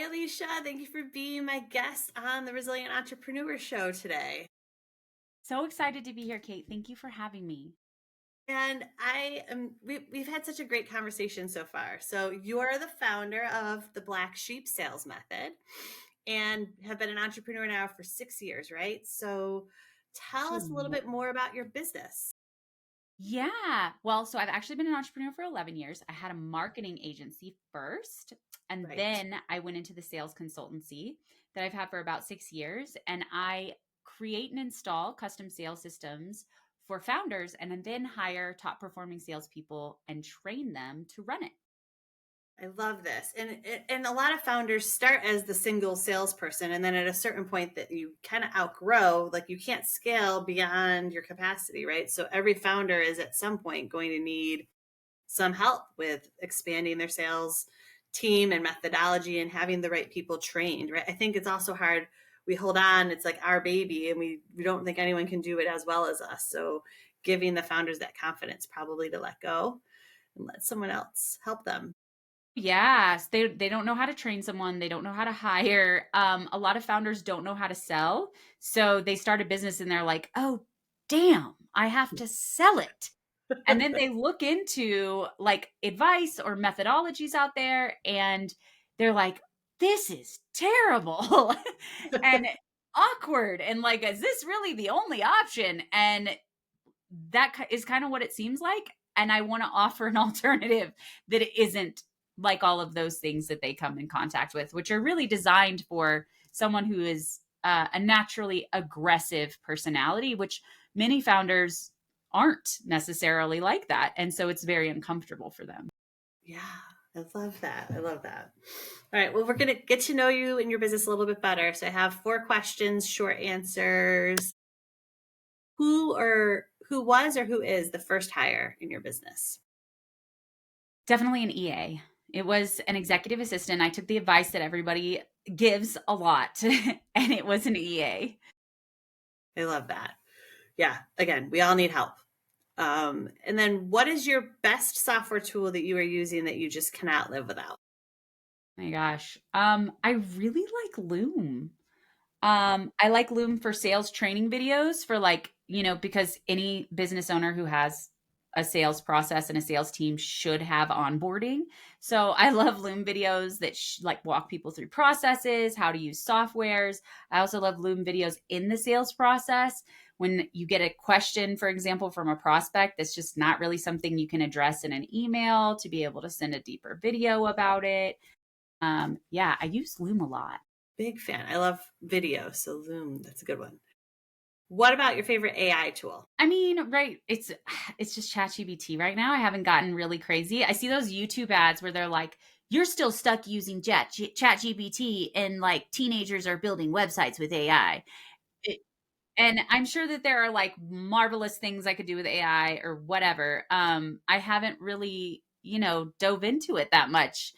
Aleasha. Thank you for being my guest on the Resilient Entrepreneur Show today. So excited to be here, Kate. Thank you for having me. And we've had such a great conversation so far. So, you're the founder of the Black Sheep Sales Method and have been an entrepreneur now for 6 years, right? So, tell Oh, us a little bit more about your business. yeah. Well, so I've actually been an entrepreneur for 11 years. I had a marketing agency first, and Right. then I went into the sales consultancy that I've had for about 6 years. And I create and install custom sales systems for founders and then hire top performing salespeople and train them to run it. I love this. And a lot of founders start as the single salesperson, and then at a certain point that you kind of outgrow, like you can't scale beyond your capacity, right? So every founder is at some point going to need some help with expanding their sales team and methodology and having the right people trained, right? I think it's also hard. We hold on, it's like our baby, and we don't think anyone can do it as well as us. So giving the founders that confidence probably to let go and let someone else help them. Yes, they don't know how to train someone, they don't know how to hire. A lot of founders don't know how to sell. So they start a business and they're like, "Oh, damn, I have to sell it." And then they look into like advice or methodologies out there and they're like, "This is terrible." and awkward and like, "Is this really the only option?" And is kind of what it seems like. And I want to offer an alternative that isn't like all of those things that they come in contact with, which are really designed for someone who is a naturally aggressive personality, which many founders aren't necessarily like that. And so it's very uncomfortable for them. Yeah, I love that. I love that. All right. Well, we're going to get to know you and your business a little bit better. So I have 4 questions, short answers. Who was or who is the first hire in your business? Definitely an EA. It was an executive assistant. I took the advice that everybody gives a lot, and it was an EA. I love that. Yeah. Again, we all need help. And then what is your best software tool that you are using that you just cannot live without? My gosh. I really like Loom. I like Loom for sales training videos for like, because any business owner who has a sales process and a sales team should have onboarding. So I love Loom videos that like walk people through processes, how to use softwares. I also love Loom videos in the sales process. When you get a question, for example, from a prospect that's just not really something you can address in an email, to be able to send a deeper video about it. Yeah, I use Loom a lot. Big fan. I love video. So Loom, that's a good one. What about your favorite AI tool? I mean, right, it's just ChatGPT right now. I haven't gotten really crazy. I see those YouTube ads where they're like, "You're still stuck using ChatGPT, and like teenagers are building websites with AI." It, and I'm sure that there are like marvelous things I could do with AI or whatever. I haven't really, dove into it that much.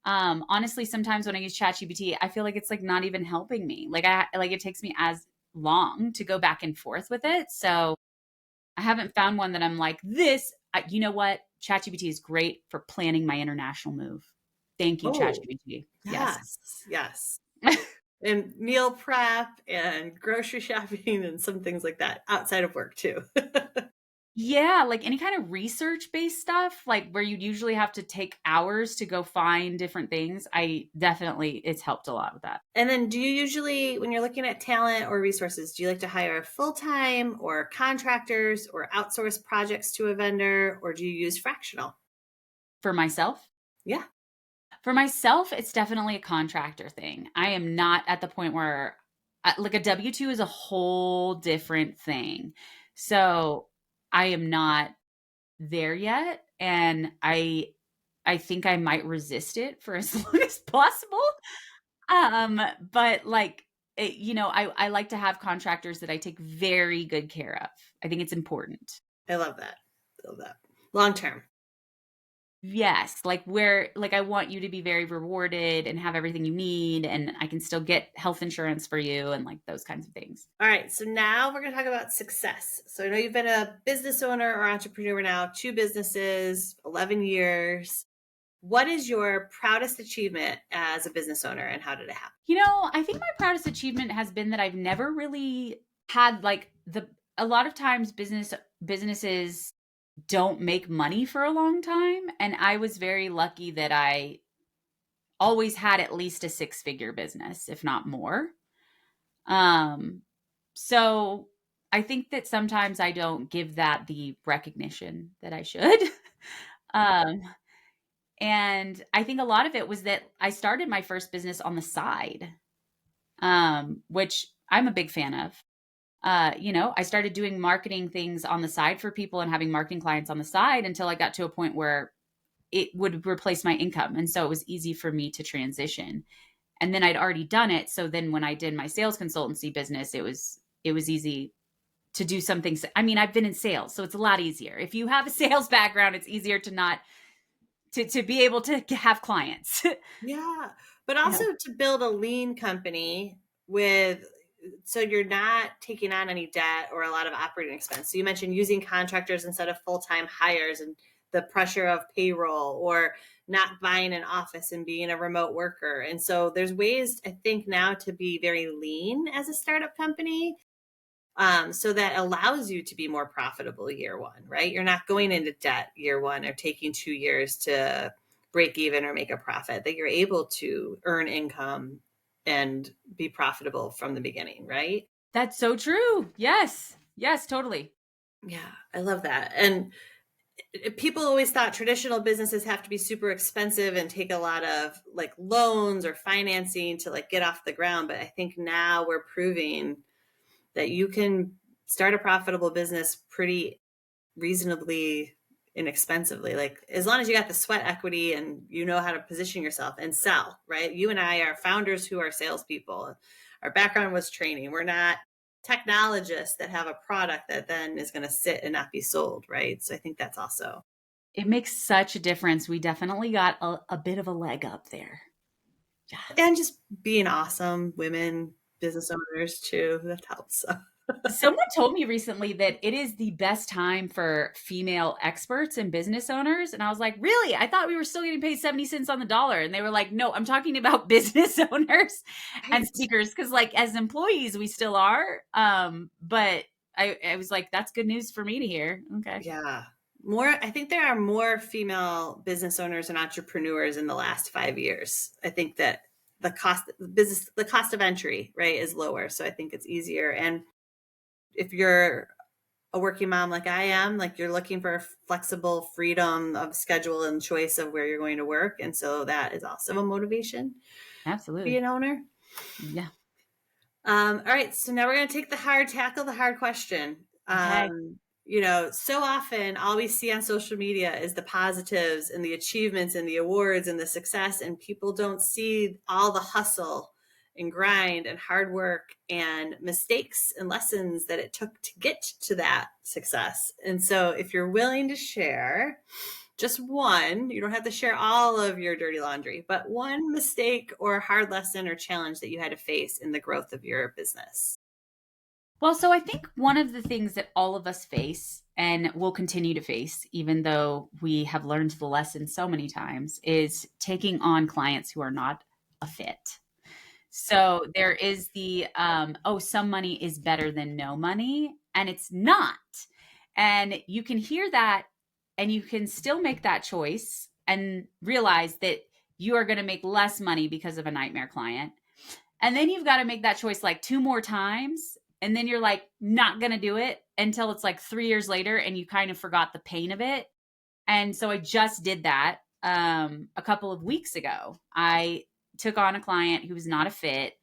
Honestly, sometimes when I use ChatGPT, I feel like it's like not even helping me. Like it takes me as long to go back and forth with it. So I haven't found one that I'm like, you know what? ChatGPT is great for planning my international move. Thank you, Oh, ChatGPT. Yes. yes, yes. And meal prep and grocery shopping and some things like that outside of work too. Yeah, like any kind of research-based stuff, like where you'd usually have to take hours to go find different things. It's helped a lot with that. And then do you usually, when you're looking at talent or resources, do you like to hire full-time or contractors or outsource projects to a vendor, or do you use fractional? For myself, Yeah. it's definitely a contractor thing. I am not at the point where like a W-2 is a whole different thing. So I am not there yet, and I think I might resist it for as long as possible. But like I like to have contractors that I take very good care of. I think it's important. I love that. Love that. Long term. Yes, like I want you to be very rewarded and have everything you need, and I can still get health insurance for you and like those kinds of things. All right. So now we're going to talk about success. So I know you've been a business owner or entrepreneur now, 2 businesses, 11 years. what is your proudest achievement as a business owner, and how did it happen? I think my proudest achievement has been that I've never really had like a lot of times businesses don't make money for a long time, and I was very lucky that I always had at least a six-figure business, if not more. Um so I think that sometimes I don't give that the recognition that I should. um and I think a lot of it was that I started my first business on the side, which I'm a big fan of. I started doing marketing things on the side for people and having marketing clients on the side until I got to a point where it would replace my income. And so it was easy for me to transition. And then I'd already done it. So then when I did my sales consultancy business, it was easy to do something. I mean, I've been in sales, so it's a lot easier. If you have a sales background, it's easier to not to be able to have clients. Yeah, but Yeah. also to build a lean company with, so you're not taking on any debt or a lot of operating expense. So you mentioned using contractors instead of full-time hires, and the pressure of payroll, or not buying an office and being a remote worker. And so there's ways, I think, now to be very lean as a startup company, so that allows you to be more profitable year one, right? You're not going into debt year one or taking 2 years to break even or make a profit, that you're able to earn income and be profitable from the beginning, right? That's so true. Yes. Yes, totally. Yeah, I love that. And people always thought traditional businesses have to be super expensive and take a lot of like loans or financing to like get off the ground. But I think now we're proving that you can start a profitable business pretty reasonably inexpensively, like as long as you got the sweat equity and you know how to position yourself and sell, right? You and I are founders who are salespeople. Our background was training. We're not technologists that have a product that then is going to sit and not be sold, right? So I think that's also, It makes such a difference. We definitely got a bit of a leg up there. Yeah. and just being awesome women business owners too, that helps. So. Someone told me recently that it is the best time for female experts and business owners. And I was like, really? I thought we were still getting paid 70 cents on the dollar. And they were like, no, I'm talking about business owners and Right. speakers. Cause like as employees, we still are. But I was like, that's good news for me to hear. Okay. Yeah. More, I think there are more female business owners and entrepreneurs in the last 5 years. I think that the cost of entry, right, is lower. So I think it's easier. And if you're a working mom like I am, like you're looking for flexible freedom of schedule and choice of where you're going to work. And so that is also a motivation to be Absolutely. an owner. Yeah. All right, so now we're going to tackle the hard question. Okay. So often all we see on social media is the positives and the achievements and the awards and the success, and people don't see all the hustle and grind and hard work and mistakes and lessons that it took to get to that success. And so if you're willing to share just one, you don't have to share all of your dirty laundry, but one mistake or hard lesson or challenge that you had to face in the growth of your business. Well, so I think one of the things that all of us face and will continue to face, even though we have learned the lesson so many times, is taking on clients who are not a fit. So there is some money is better than no money, and it's not. And you can hear that and you can still make that choice and realize that you are going to make less money because of a nightmare client. And then you've got to make that choice like two more times. And then you're like not going to do it until it's like 3 years later and you kind of forgot the pain of it. And so I just did that a couple of weeks ago. I took on a client who was not a fit.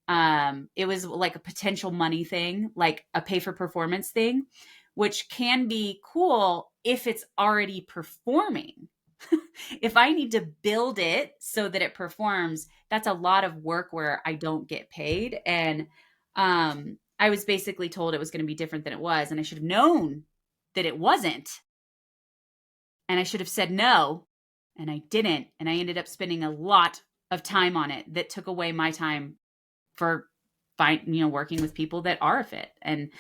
It was like a potential money thing, like a pay for performance thing, which can be cool if it's already performing. If I need to build it so that it performs, that's a lot of work where I don't get paid. And I was basically told it was going to be different than it was. And I should have known that it wasn't. And I should have said no. And I didn't. And I ended up spending a lot of time on it that took away my time for working with people that are a fit. And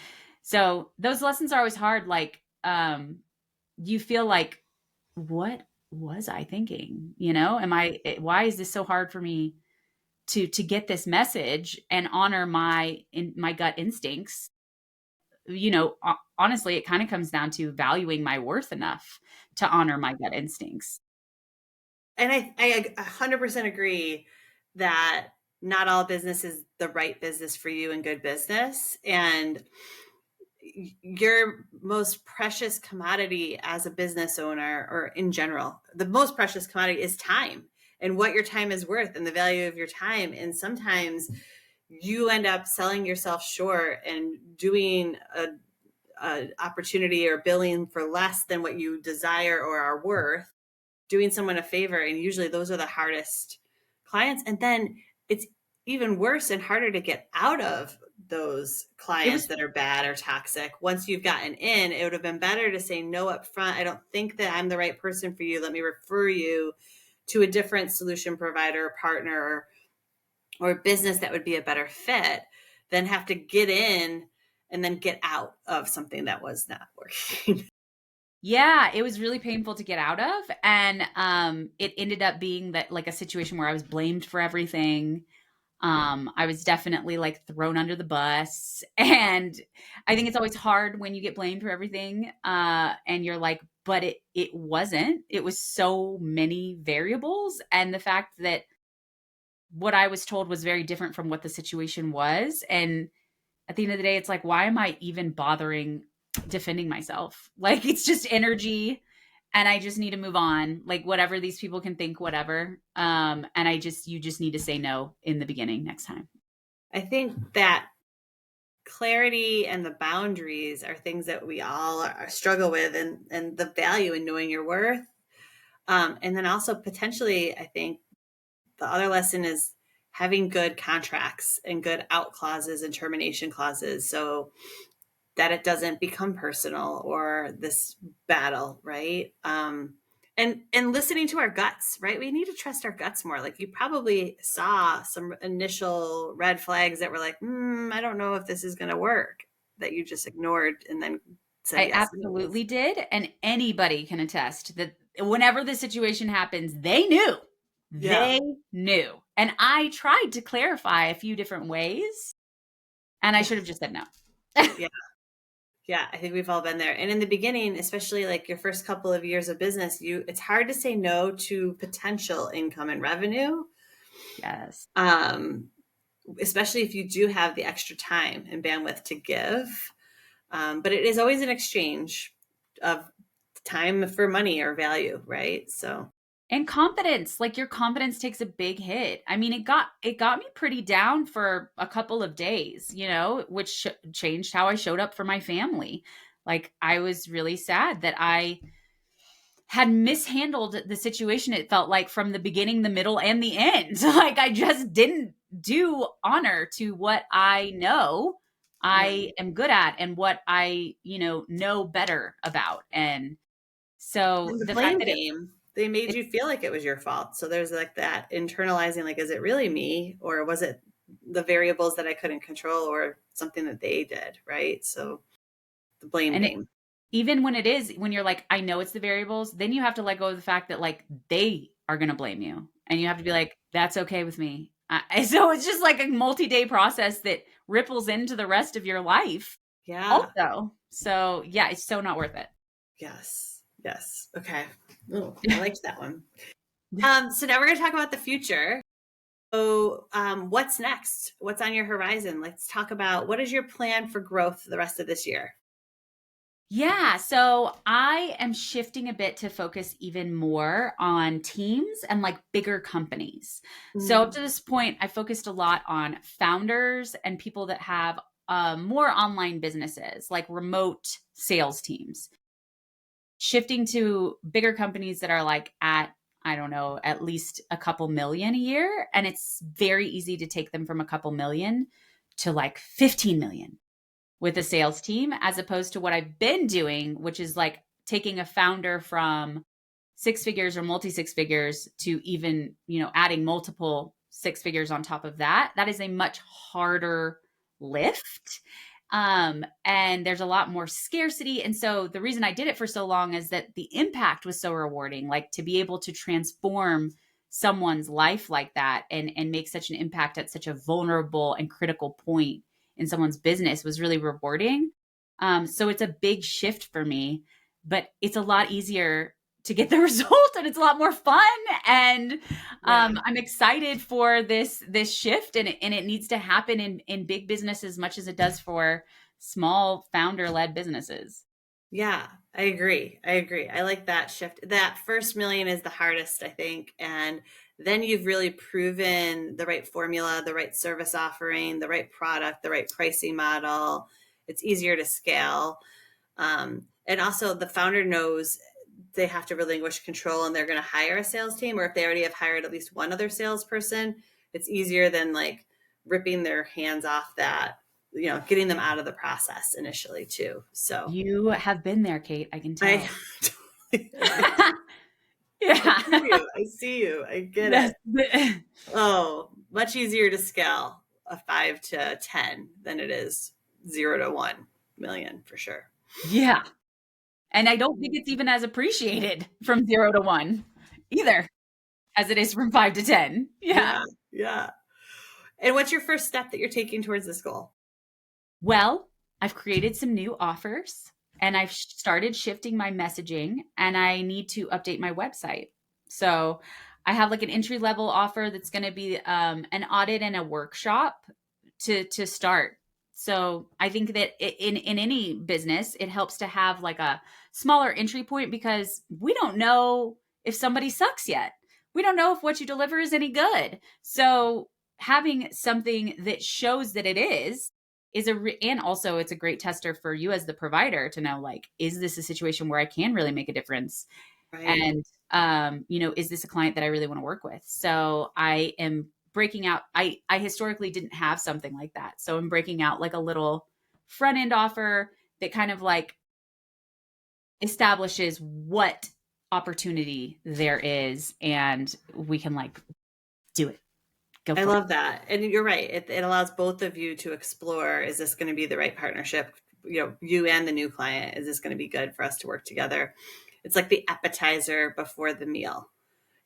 so those lessons are always hard. Like, you feel like, what was I thinking? Why is this so hard for me to get this message and honor my gut instincts? Honestly, it kind of comes down to valuing my worth enough to honor my gut instincts. And I 100% agree that not all business is the right business for you and good business. And your most precious commodity as a business owner, or in general, the most precious commodity is time, and what your time is worth and the value of your time. And sometimes you end up selling yourself short and doing a opportunity or billing for less than what you desire or are worth, doing someone a favor. And usually those are the hardest clients. And then it's even worse and harder to get out of those It clients was that are bad or toxic. Once you've gotten in, it would have been better to say no up front. I don't think that I'm the right person for you. Let me refer you to a different solution provider, partner, or business that would be a better fit, than have to get in and then get out of something that was not working. Yeah, it was really painful to get out of. And it ended up being that like a situation where I was blamed for everything. I was definitely like thrown under the bus. And I think it's always hard when you get blamed for everything. And you're like, but it wasn't. It was so many variables. And the fact that what I was told was very different from what the situation was. And at the end of the day, it's like, why am I even bothering defending myself? Like, it's just energy, and I just need to move on. Like, whatever these people can think, whatever. And you just need to say no in the beginning next time. I think that clarity and the boundaries are things that we all struggle with, and the value in knowing your worth. And then also potentially, I think the other lesson is having good contracts and good out clauses and termination clauses, so that it doesn't become personal or this battle, right? And listening to our guts, right? We need to trust our guts more. Like, you probably saw some initial red flags that were like, I don't know if this is going to work, that you just ignored and then said I yes anyways. absolutely did. And anybody can attest that whenever the situation happens, they knew. Yeah. They knew. And I tried to clarify a few different ways, and I Yeah. should have just said no. Yeah. Yeah, I think we've all been there. And in the beginning, especially like your first couple of years of business, it's hard to say no to potential income and revenue. Yes. Um, Especially if you do have the extra time and bandwidth to give. But it is always an exchange of time for money or value, right? So, And confidence, like your confidence takes a big hit. I mean, it got me pretty down for a couple of days, which changed how I showed up for my family. Like I was really sad that I had mishandled the situation. It felt like from the beginning, the middle, and the end. Like I just didn't do honor to what I know I right. am good at and what I, know better about. And so And the the fact blame that game, they made it you feel like it was your fault. So there's like that internalizing, like, is it really me, or was it the variables that I couldn't control, or something that they did, right? So the blame and it, game. even when you're like, I know it's the variables, then you have to let go of the fact that like they are going to blame you, and you have to be like, that's okay with me. So it's just like a multi-day process that ripples into the rest of your life Yeah. also. So yeah, it's so not worth it. Yes. Yes. Okay. Oh, I liked that one. So now we're going to talk about the future. So, what's next? What's on your horizon? Let's talk about, what is your plan for growth the rest of this year? Yeah, so I am shifting a bit to focus even more on teams and like bigger companies. So up Mm. to this point, I focused a lot on founders and people that have more online businesses, like remote sales teams. Shifting to bigger companies that are like at, I don't know, at least a couple million a year. And it's very easy to take them from a couple million to like 15 million with a sales team, as opposed to what I've been doing, which is like taking a founder from six figures or multi six figures to even, adding multiple six figures on top of that. That is a much harder lift. And there's a lot more scarcity. And so the reason I did it for so long is that the impact was so rewarding, like to be able to transform someone's life like that and make such an impact at such a vulnerable and critical point in someone's business was really rewarding. So it's a big shift for me, but it's a lot easier to get the result and it's a lot more fun. And Yeah. I'm excited for this shift, and it needs to happen in big business as much as it does for small founder led businesses. Yeah, I agree. I agree. I like that shift. That first million is the hardest, I think. And then you've really proven the right formula, the right service offering, the right product, the right pricing model. It's easier to scale. And also, the founder knows they have to relinquish control and they're going to hire a sales team, or if they already have hired at least one other salesperson, it's easier than like ripping their hands off that, getting them out of the process initially too. So You have been there, Kate. I can I tell. I Yeah. hear you. I see you. I get it. Oh, much easier to scale a 5 to 10 than it is 0 to 1 million for sure. Yeah. And I don't think it's even as appreciated from 0 to 1 either as it is from 5 to 10. Yeah. Yeah. Yeah. And what's your first step that you're taking towards this goal? Well, I've created some new offers and I've started shifting my messaging, and I need to update my website. So I have like an entry level offer that's going to be an audit and a workshop to start. So I think that in any business, it helps to have like a smaller entry point because we don't know if somebody sucks yet. We don't know if what you deliver is any good. So having something that shows that it is and also it's a great tester for you as the provider to know, like, is this a situation where I can really make a difference? Right. And is this a client that I really want to work with? So I am breaking out. I historically didn't have something like that, so I'm breaking out like a little front end offer that kind of like establishes what opportunity there is, and we can like do it. Go I for it. love that. And you're right. It allows both of you to explore, is this going to be the right partnership? You and the new client, is this going to be good for us to work together? It's like the appetizer before the meal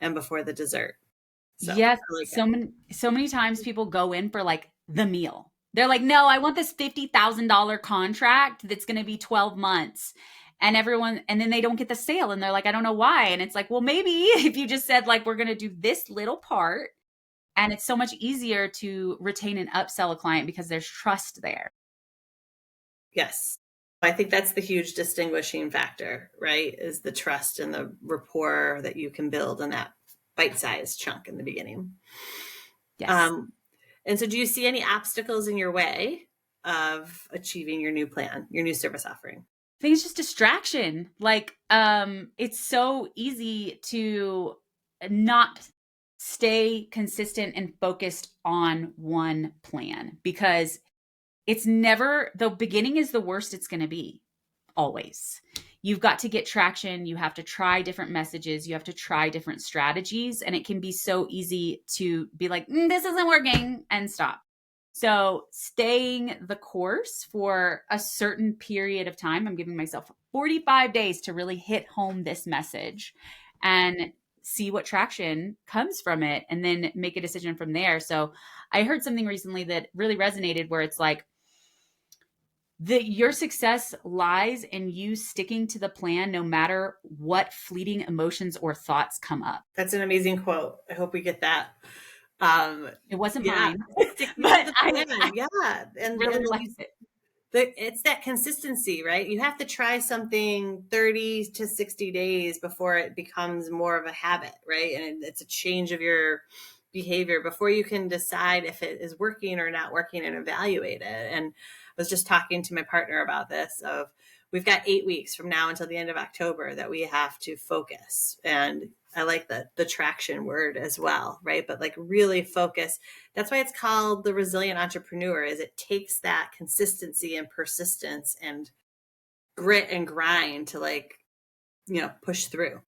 and before the dessert. So Yes, I like so many times people go in for like the meal. They're like, "No, I want this $50,000 contract that's going to be 12 months." And then they don't get the sale and they're like, "I don't know why." And it's like, "Well, maybe if you just said like we're going to do this little part." And it's so much easier to retain and upsell a client because there's trust there. Yes. I think that's the huge distinguishing factor, right? Is the trust and the rapport that you can build in that bite-sized chunk in the beginning. Yes. Um, and so do you see any obstacles in your way of achieving your new plan, your new service offering? I think it's just distraction. Like, it's so easy to not stay consistent and focused on one plan because it's never, the beginning is the worst it's going to be, always. You've got to get traction. You have to try different messages. You have to try different strategies. And it can be so easy to be like, this isn't working, and stop. So staying the course for a certain period of time, I'm giving myself 45 days to really hit home this message and see what traction comes from it and then make a decision from there. So I heard something recently that really resonated where it's like, your success lies in you sticking to the plan no matter what fleeting emotions or thoughts come up. That's an amazing quote. I hope we get that. It wasn't Yeah, mine, sticking to but the I plan. Yeah, really and liked it. it's that consistency, right? You have to try something 30 to 60 days before it becomes more of a habit, right? And it's a change of your behavior before you can decide if it is working or not working and evaluate it. And I was just talking to my partner about this of we've got 8 weeks from now until the end of October that we have to focus. And I like the traction word as well, right? But like really focus. That's why it's called the resilient entrepreneur, is it takes that consistency and persistence and grit and grind to like, push through.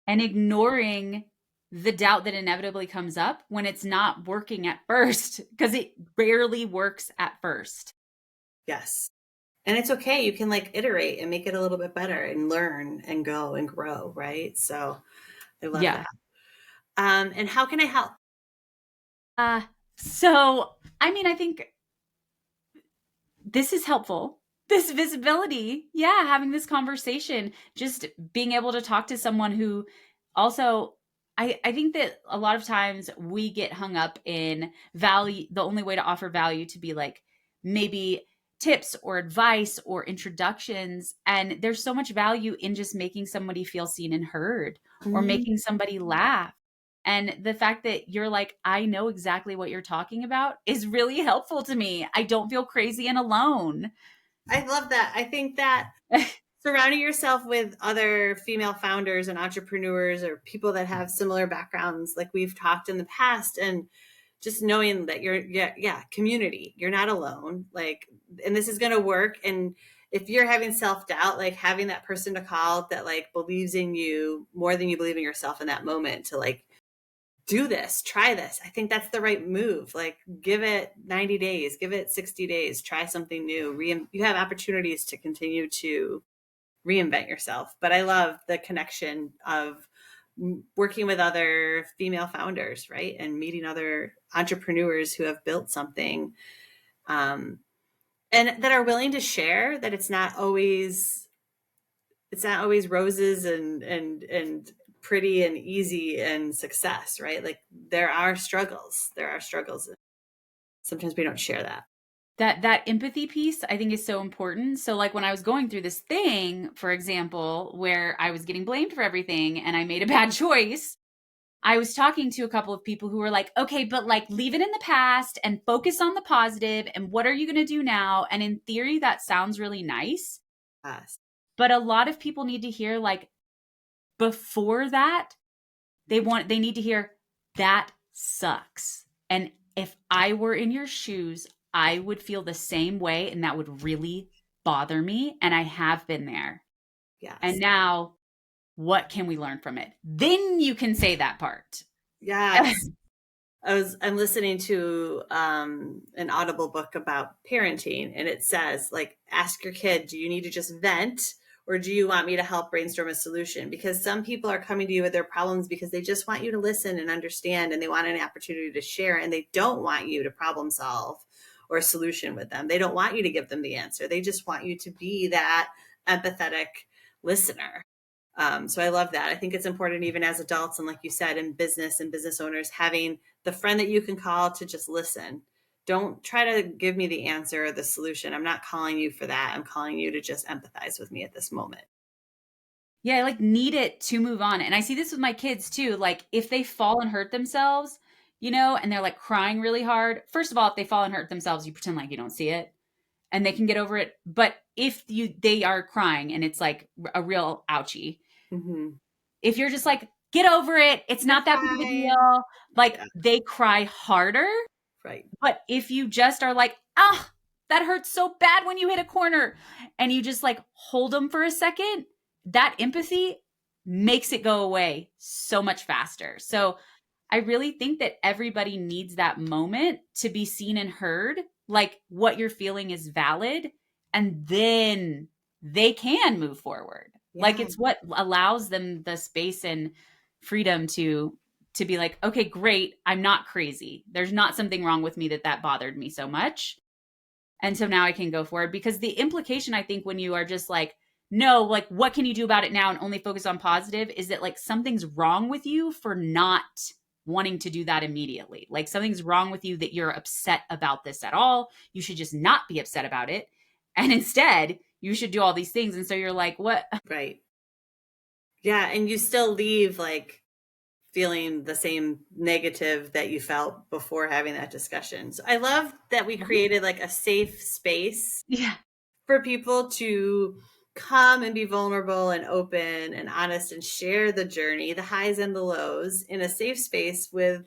And ignoring the doubt that inevitably comes up when it's not working at first, because it rarely works at first. Yes. And it's okay. You can like iterate and make it a little bit better and learn and go and grow, right? So I love Yeah. that. And how can I help? Uh, so, I mean, I think this is helpful. This visibility, yeah, having this conversation, just being able to talk to someone who also, I think that a lot of times we get hung up in value, the only way to offer value to be like maybe tips or advice or introductions. And there's so much value in just making somebody feel seen and heard or Mhm. making somebody laugh. And the fact that you're like, I know exactly what you're talking about is really helpful to me. I don't feel crazy and alone. I love that. I think that surrounding yourself with other female founders and entrepreneurs or people that have similar backgrounds, like we've talked in the past, and just knowing that you're, yeah, community, you're not alone. Like, and this is going to work. And if you're having self doubt, like having that person to call that like believes in you more than you believe in yourself in that moment to like do this, try this. I think that's the right move. Like give it 90 days, give it 60 days, try something new. You have opportunities to continue to reinvent yourself. But I love the connection of working with other female founders, right? And meeting other entrepreneurs who have built something, um, and that are willing to share that it's not always roses and pretty and easy and success, right? Like there are struggles. There are struggles. Sometimes we don't share that. That empathy piece I think is so important. So like when I was going through this thing, for example, where I was getting blamed for everything and I made a bad choice, I was talking to a couple of people who were like, okay, but like leave it in the past and focus on the positive and what are you going to do now? And in theory, that sounds really nice. Yes. But a lot of people need to hear like before that, they need to hear that sucks. And if I were in your shoes, I would feel the same way and that would really bother me. And I have been there. And Yes. now what can we learn from it? Then you can say that part. Yes. I'm listening to an Audible book about parenting, and it says, like, ask your kid, do you need to just vent or do you want me to help brainstorm a solution? Because some people are coming to you with their problems because they just want you to listen and understand, and they want an opportunity to share, and they don't want you to problem solve or a solution with them. They don't want you to give them the answer. They just want you to be that empathetic listener. So I love that. I think it's important, even as adults, and like you said, in business and business owners, having the friend that you can call to just listen. Don't try to give me the answer or the solution. I'm not calling you for that. I'm calling you to just empathize with me at this moment. Yeah, I like need it to move on. And I see this with my kids too. Like if they fall and hurt themselves, and they're like crying really hard. First of all, if they fall and hurt themselves, you pretend like you don't see it and they can get over it. But if they are crying and it's like a real ouchie, Mm-hmm. if you're just like, get over it, it's You're not that big of a fine. deal, like Yeah, they cry harder. right. But if you just are like, ah, that hurts so bad when you hit a corner, and you just like hold them for a second, that empathy makes it go away so much faster. So I really think that everybody needs that moment to be seen and heard, like what you're feeling is valid, and then they can move forward. Like Yeah. it's what allows them the space and freedom to be like, okay, great, I'm not crazy. There's not something wrong with me that bothered me so much. And so now I can go forward because the implication, I think, when you are just like, no, like, what can you do about it now and only focus on positive is that like something's wrong with you for not wanting to do that immediately. Like something's wrong with you that you're upset about this at all. You should just not be upset about it. And instead, you should do all these things. And so you're like, what? Right. Yeah. And you still leave like feeling the same negative that you felt before having that discussion. So I love that we created like a safe space Yeah. for people to come and be vulnerable and open and honest and share the journey, the highs and the lows, in a safe space with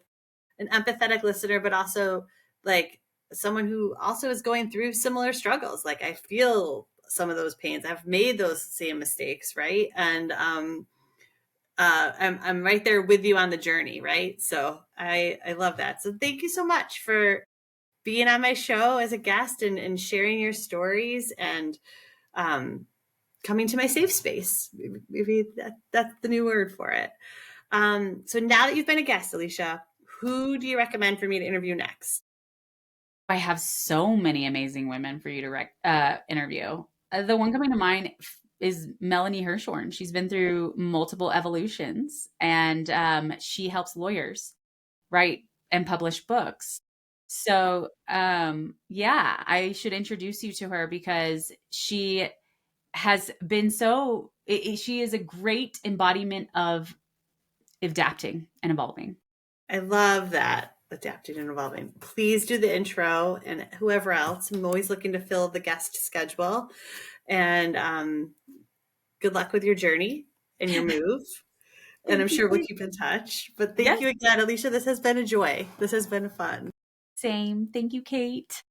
an empathetic listener, but also like someone who also is going through similar struggles. Like I feel some of those pains. I've made those same mistakes, right? And I'm right there with you on the journey, right? So I love that. So thank you so much for being on my show as a guest and sharing your stories and um, coming to my safe space. Maybe that's the new word for it. So now that you've been a guest, Aleasha, who do you recommend for me to interview next? I have so many amazing women for you to interview. The one coming to mind is Melanie Hirschhorn. She's been through multiple evolutions, and she helps lawyers write and publish books. So, yeah, I should introduce you to her because she has been she is a great embodiment of adapting and evolving. I love that, adapting and evolving. Please do the intro and whoever else. I'm always looking to fill the guest schedule. And good luck with your journey and your move. And I'm Thank you, sure we'll Kate. keep in touch. But thank Yes, you again, Aleasha. This has been a joy. This has been fun. same. Thank you, Kate.